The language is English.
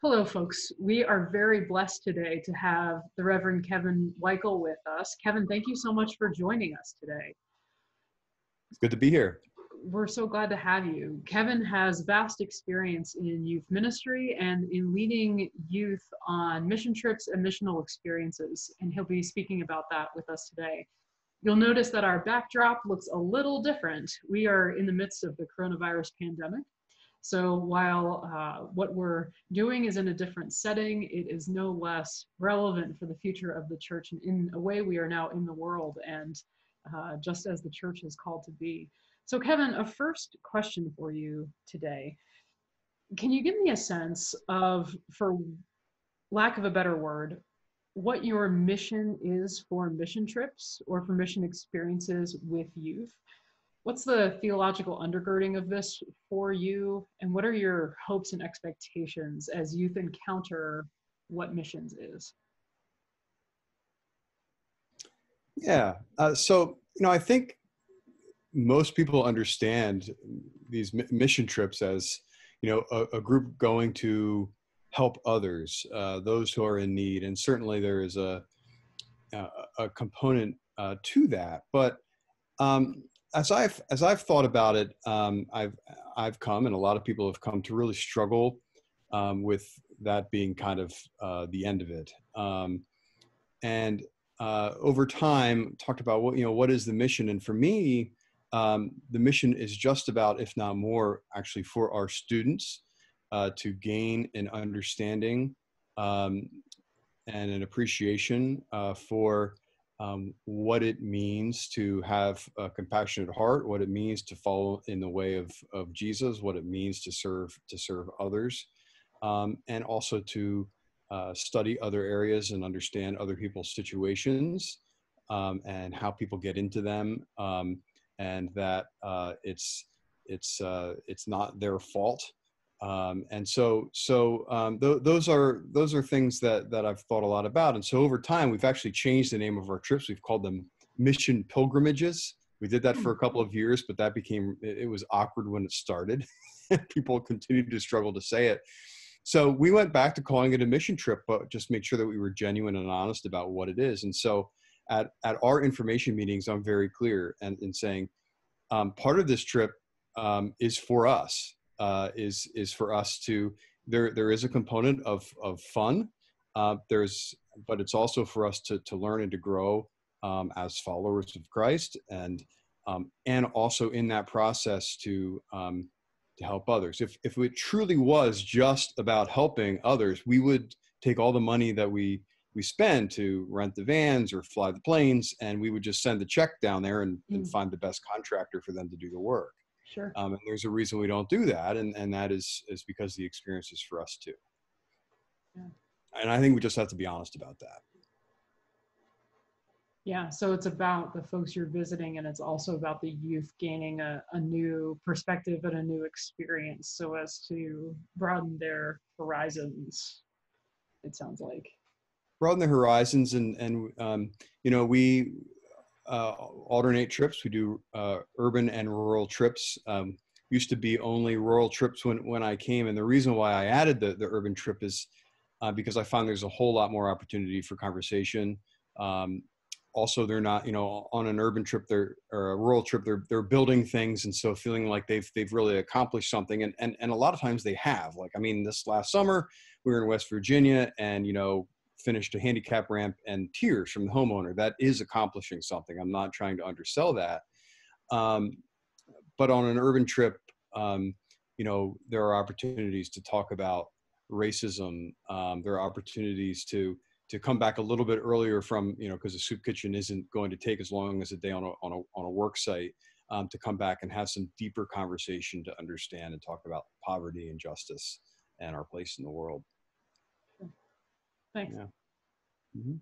Hello, folks. We are very blessed today to have the Reverend Kevin Weikel with us. Kevin, thank you so much for joining us today. It's good to be here. We're so glad to have you. Kevin has vast experience in youth ministry and in leading youth on mission trips and missional experiences, and he'll be speaking about that with us today. You'll notice that our backdrop looks a little different. We are in the midst of the coronavirus pandemic. So while what we're doing is in a different setting, it is no less relevant for the future of the church. And in a way, we are now in the world, and just as the church is called to be. So Kevin, a first question for you today. Can you give me a sense of, for lack of a better word, what your mission is for mission trips or for mission experiences with youth? What's the theological undergirding of this for you? And what are your hopes and expectations as youth encounter what missions is? Yeah. I think most people understand these mission trips as, a group going to help others, those who are in need. And certainly there is a component to that. But as I've thought about it, I've come, and a lot of people have come to really struggle with that being kind of the end of it. Over time, talked about what is the mission, and for me, the mission is just about, if not more, actually for our students to gain an understanding and an appreciation for what it means to have a compassionate heart, what it means to follow in the way of Jesus, what it means to serve others, and also to study other areas and understand other people's situations and how people get into them, and that it's not their fault. Those are things that I've thought a lot about. And so over time, we've actually changed the name of our trips. We've called them mission pilgrimages. We did that for a couple of years, but it was awkward when it started. People continued to struggle to say it. So we went back to calling it a mission trip, but just make sure that we were genuine and honest about what it is. And so at our information meetings, I'm very clear in saying part of this trip is for us. Is for us to, there is a component of fun, but it's also for us to learn and to grow as followers of Christ, and also in that process to help others. If it truly was just about helping others, we would take all the money that we spend to rent the vans or fly the planes, and we would just send the check down there and find the best contractor for them to do the work. Sure. And there's a reason we don't do that, and that is because the experience is for us too. Yeah. And I think we just have to be honest about that. Yeah, so it's about the folks you're visiting, and it's also about the youth gaining a new perspective and a new experience so as to broaden their horizons, it sounds like. Broaden the horizons, and we alternate trips. We do urban and rural trips. Used to be only rural trips when I came, and the reason why I added the urban trip is because I found there's a whole lot more opportunity for conversation. Also, they're not, on an urban trip or a rural trip, they're building things, and so feeling like they've really accomplished something, and a lot of times they have. Like, I mean, this last summer we were in West Virginia, and finished a handicap ramp, and tears from the homeowner. That is accomplishing something. I'm not trying to undersell that. But on an urban trip, there are opportunities to talk about racism. There are opportunities to come back a little bit earlier from, because the soup kitchen isn't going to take as long as a day on a work site, to come back and have some deeper conversation to understand and talk about poverty and justice and our place in the world. Thanks. Yeah. Mm-hmm.